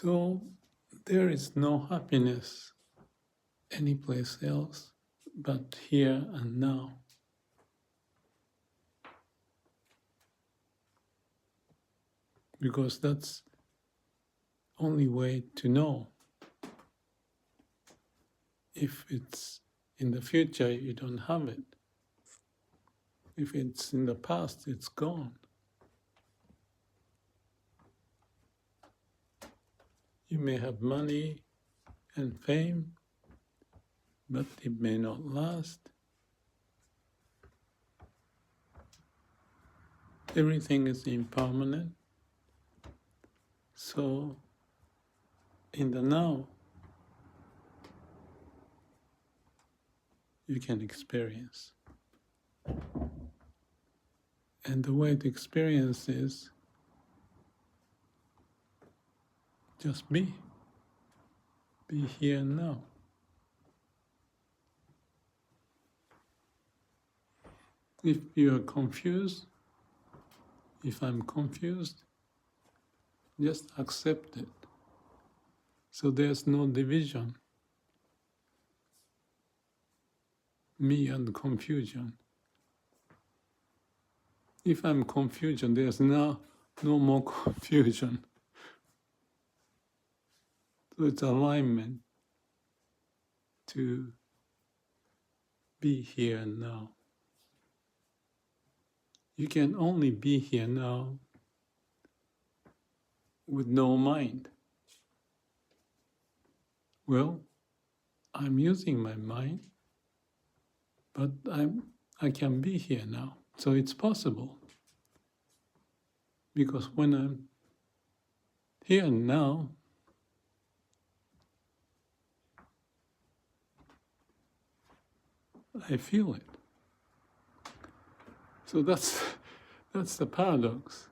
So there is no happiness anyplace else but here and now. Because that's only way to know. If it's in the future, you don't have it. If it's in the past, it's gone. You may have money and fame, but it may not last. Everything is impermanent. So, in the now, you can experience. And the way to experience is just be. Be here and now. If you are confused, if I'm confused, just accept it. So there's no division. Me and confusion. If I'm confusion, there's no more confusion. So it's alignment to be here and now. You can only be here now with no mind. Well, I'm using my mind, but I can be here now. So it's possible. Because when I'm here and now, I feel it. So that's the paradox.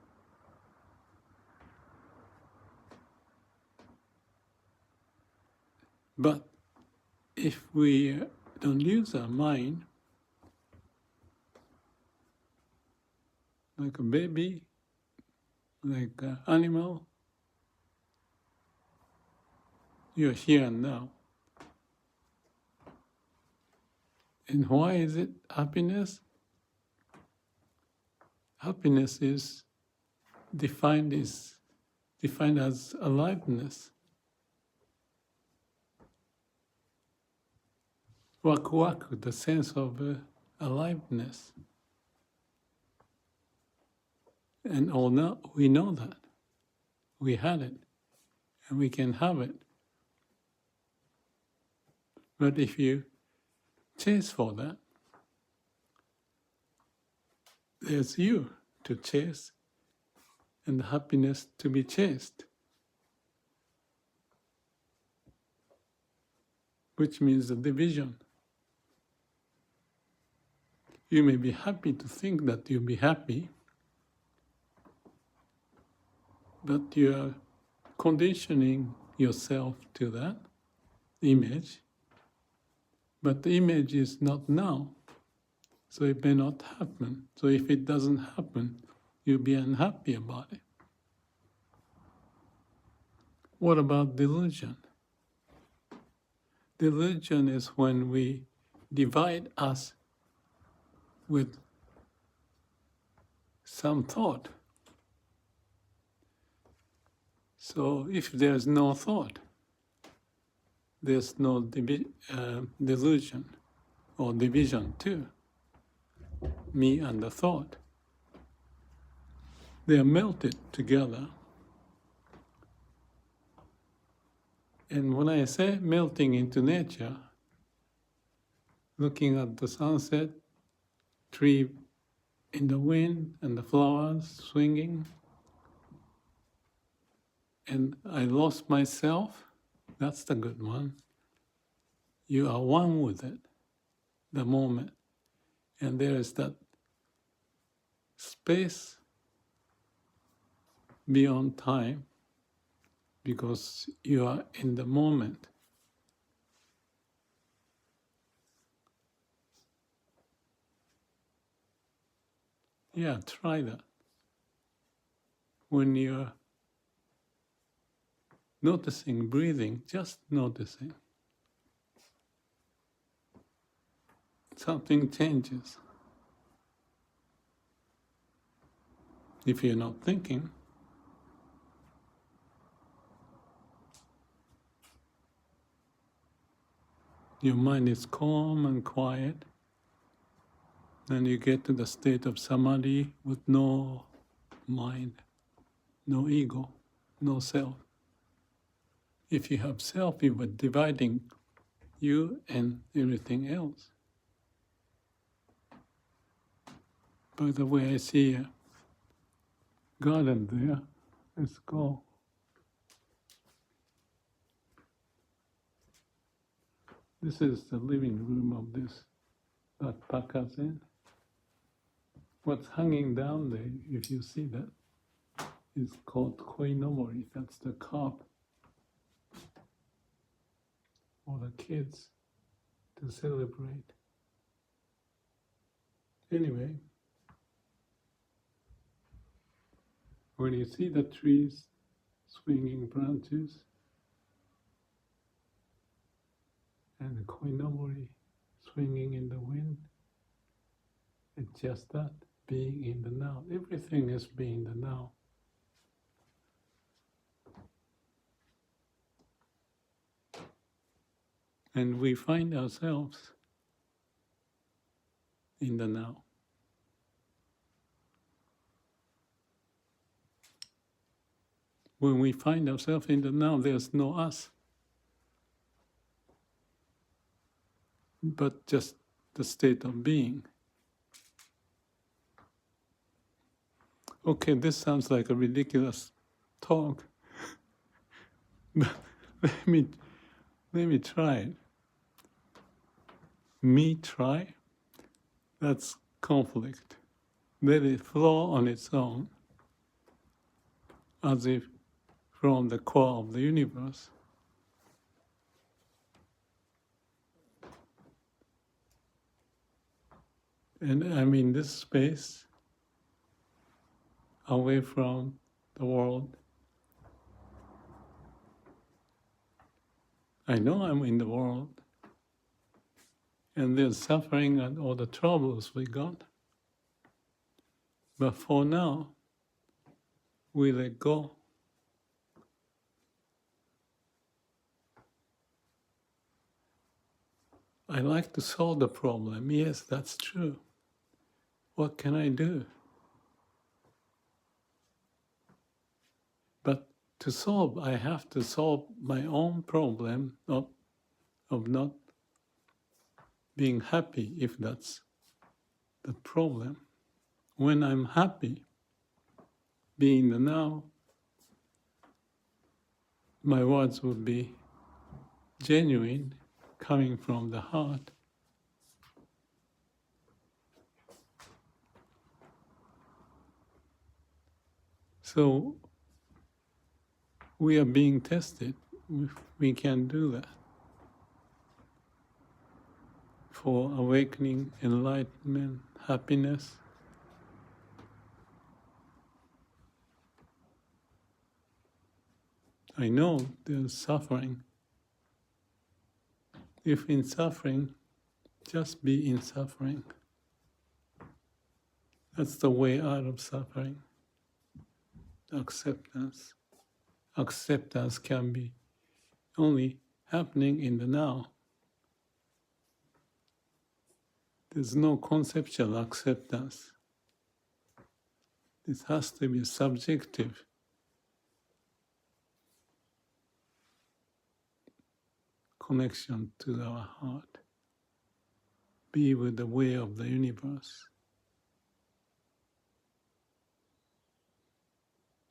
But if we don't use our mind, like a baby, like an animal, you're here and now. And why is it happiness? Happiness is defined as aliveness. Waku-waku, the sense of aliveness. And all now we know that. We had it, and we can have it. But if you chase for that, there's you to chase and happiness to be chased. Which means the division. You may be happy to think that you'll be happy, but you are conditioning yourself to that image. But the image is not now, so it may not happen. So if it doesn't happen, you'll be unhappy about it. What about delusion? Delusion is when we divide us with some thought. So if there's no thought, there's no delusion or division too. Me and the thought. They are melted together. And when I say melting into nature, looking at the sunset, tree in the wind and the flowers swinging, and I lost myself, that's the good one. You are one with it, the moment. And there is that space beyond time because you are in the moment. Yeah, try that. When you're noticing breathing, just noticing. Something changes. If you're not thinking, your mind is calm and quiet, and you get to the state of samadhi with no mind, no ego, no self. If you have self, you are dividing you and everything else. By the way, I see a garden there. Let's go. This is the living room of this Zen. What's hanging down there, if you see that, is called koinomori. That's the cup for the kids to celebrate. Anyway, when you see the trees swinging branches and the koinomori swinging in the wind, it's just that, being in the now. Everything is being the now. And we find ourselves in the now. When we find ourselves in the now, there's no us, but just the state of being. Okay, this sounds like a ridiculous talk, but let me try it. Me try? That's conflict. Let it flow on its own, as if from the core of the universe. And I'm in this space, away from the world. I know I'm in the world, and there's suffering and all the troubles we got. But for now, we let go. I like to solve the problem. Yes, that's true. What can I do? But to solve, I have to solve my own problem of not being happy, if that's the problem. When I'm happy, being the now, my words would be genuine, coming from the heart. So we are being tested if we can do that. For awakening, enlightenment, happiness. I know there's suffering. If in suffering, just be in suffering. That's the way out of suffering. Acceptance. Acceptance can be only happening in the now. There's no conceptual acceptance. It has to be subjective. Connection to our heart. Be with the way of the universe.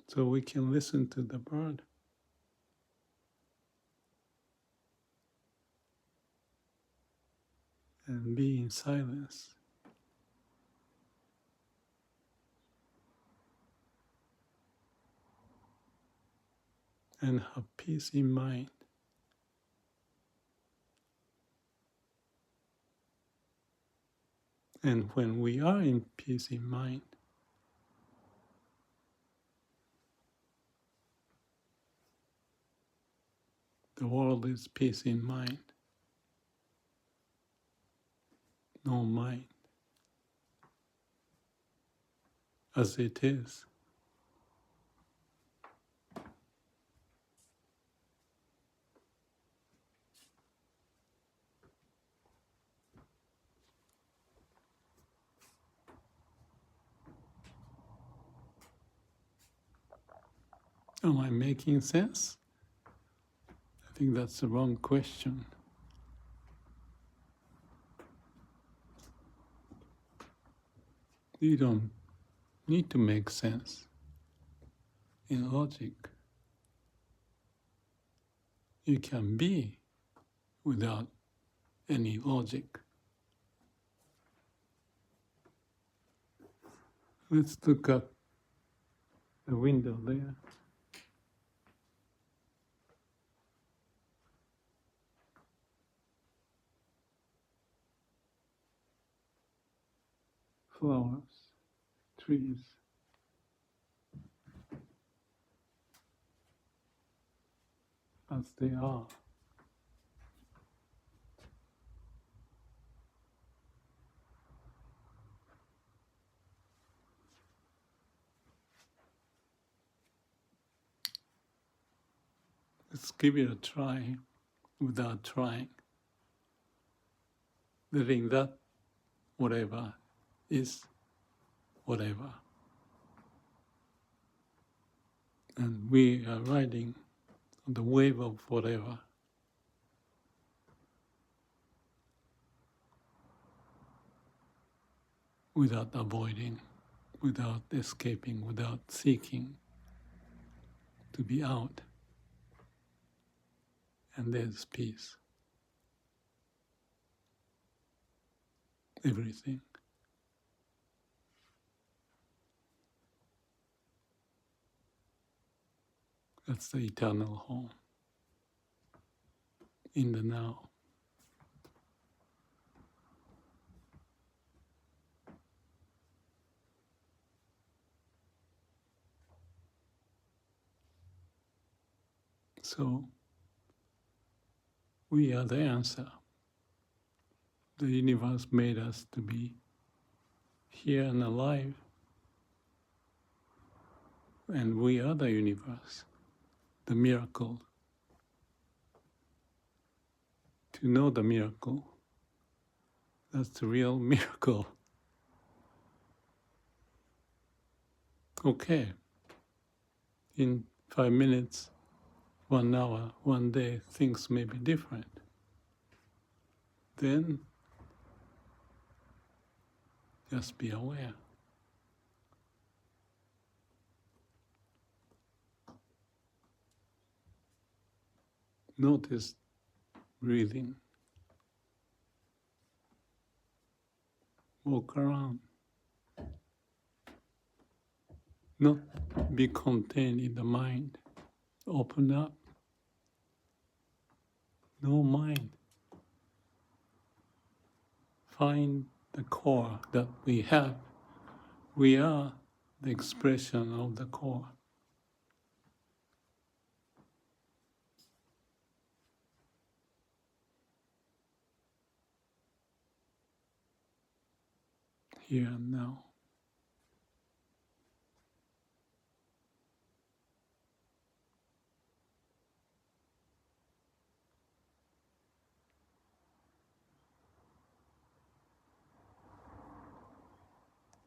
So we can listen to the bird. And be in silence. And have peace in mind. And when we are in peace in mind, The world is peace in mind. No mind. As it is. Am I making sense? I think that's the wrong question. You don't need to make sense in logic. You can be without any logic. Let's look at the window there. Flowers, trees. As they are. Let's give it a try without trying. Letting that whatever is whatever. And we are riding on the wave of whatever. Without avoiding, without escaping, without seeking to be out. And there's peace. Everything. That's the eternal home. In the now. So, we are the answer. The universe made us to be here and alive. And we are the universe, the miracle. To know the miracle, that's the real miracle. Okay, in 5 minutes, 1 hour, 1 day, things may be different. Then, just be aware. Notice breathing. Walk around. Not be contained in the mind. Open up. No mind. Find the core that we have. We are the expression of the core. Here and now.